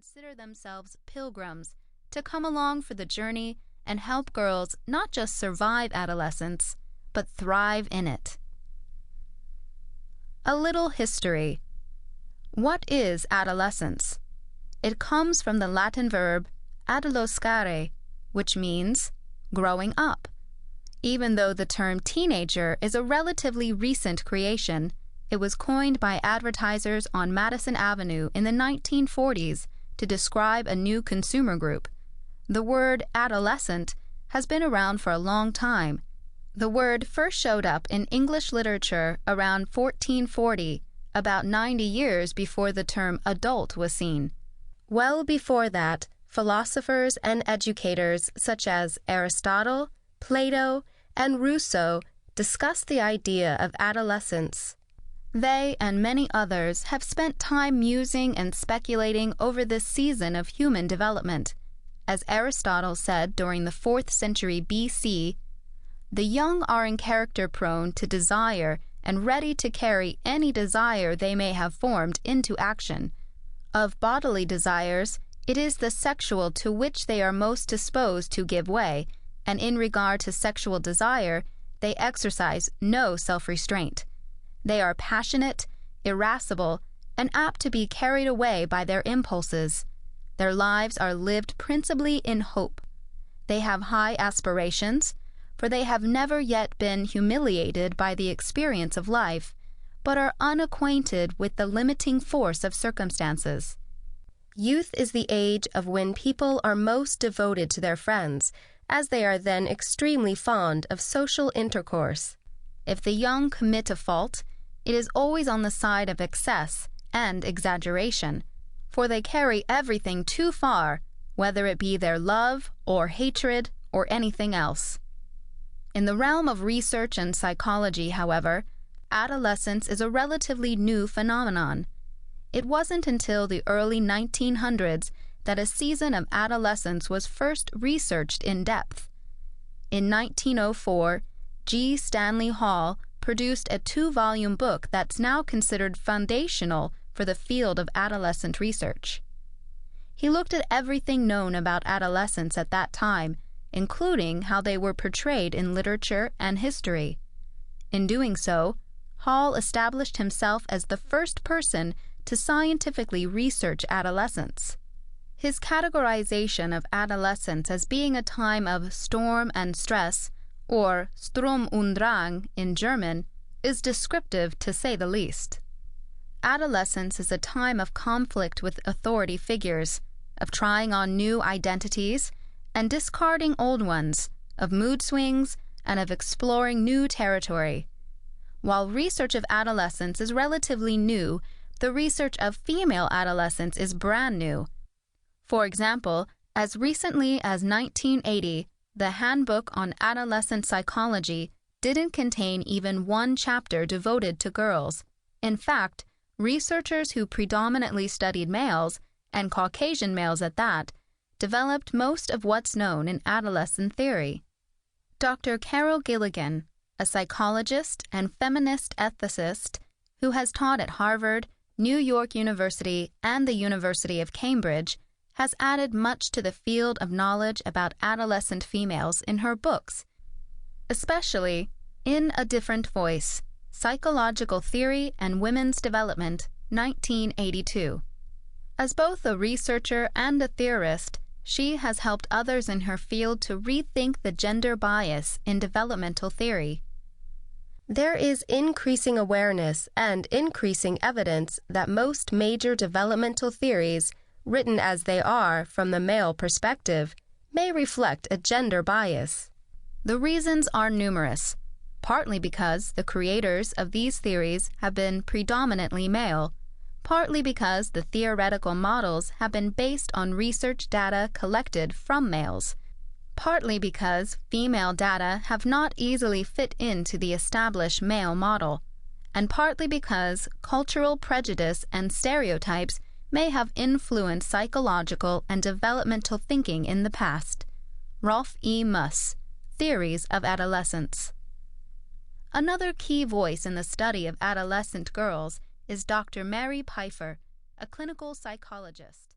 consider themselves pilgrims to come along for the journey and help girls not just survive adolescence, but thrive in it. A little history. What is adolescence? It comes from the Latin verb adolescere, which means growing up. Even though the term teenager is a relatively recent creation, it was coined by advertisers on Madison Avenue in the 1940s to describe a new consumer group. The word adolescent has been around for a long time. The word first showed up in English literature around 1440, about 90 years before the term adult was seen. Well before that, philosophers and educators such as Aristotle, Plato, and Rousseau discussed the idea of adolescence. They and many others have spent time musing and speculating over this season of human development. As Aristotle said during the 4th century BC, the young are in character prone to desire and ready to carry any desire they may have formed into action. Of bodily desires, it is the sexual to which they are most disposed to give way, and in regard to sexual desire, they exercise no self-restraint. They are passionate, irascible, and apt to be carried away by their impulses. Their lives are lived principally in hope. They have high aspirations, for they have never yet been humiliated by the experience of life, but are unacquainted with the limiting force of circumstances. Youth is the age of when people are most devoted to their friends, as they are then extremely fond of social intercourse. If the young commit a fault, it is always on the side of excess and exaggeration, for they carry everything too far, whether it be their love or hatred or anything else. In the realm of research and psychology, however, adolescence is a relatively new phenomenon. It wasn't until the early 1900s that a season of adolescence was first researched in depth. In 1904, G. Stanley Hall produced a 2-volume book that's now considered foundational for the field of adolescent research. He looked at everything known about adolescents at that time, including how they were portrayed in literature and history. In doing so, Hall established himself as the first person to scientifically research adolescence. His categorization of adolescence as being a time of storm and stress, or Sturm und Drang in German, is descriptive to say the least. Adolescence is a time of conflict with authority figures, of trying on new identities and discarding old ones, of mood swings, and of exploring new territory. While research of adolescence is relatively new, the research of female adolescence is brand new. For example, as recently as 1980, the Handbook on Adolescent Psychology didn't contain even one chapter devoted to girls. In fact, researchers who predominantly studied males, and Caucasian males at that, developed most of what's known in adolescent theory. Dr. Carol Gilligan, a psychologist and feminist ethicist who has taught at Harvard, New York University, and the University of Cambridge, has added much to the field of knowledge about adolescent females in her books, especially In a Different Voice, Psychological Theory and Women's Development, 1982. As both a researcher and a theorist, she has helped others in her field to rethink the gender bias in developmental theory. There is increasing awareness and increasing evidence that most major developmental theories, written as they are from the male perspective, may reflect a gender bias. The reasons are numerous, partly because the creators of these theories have been predominantly male, partly because the theoretical models have been based on research data collected from males, partly because female data have not easily fit into the established male model, and partly because cultural prejudice and stereotypes may have influenced psychological and developmental thinking in the past. Rolf E. Muss, Theories of Adolescence. Another key voice in the study of adolescent girls is Dr. Mary Pfeiffer, a clinical psychologist.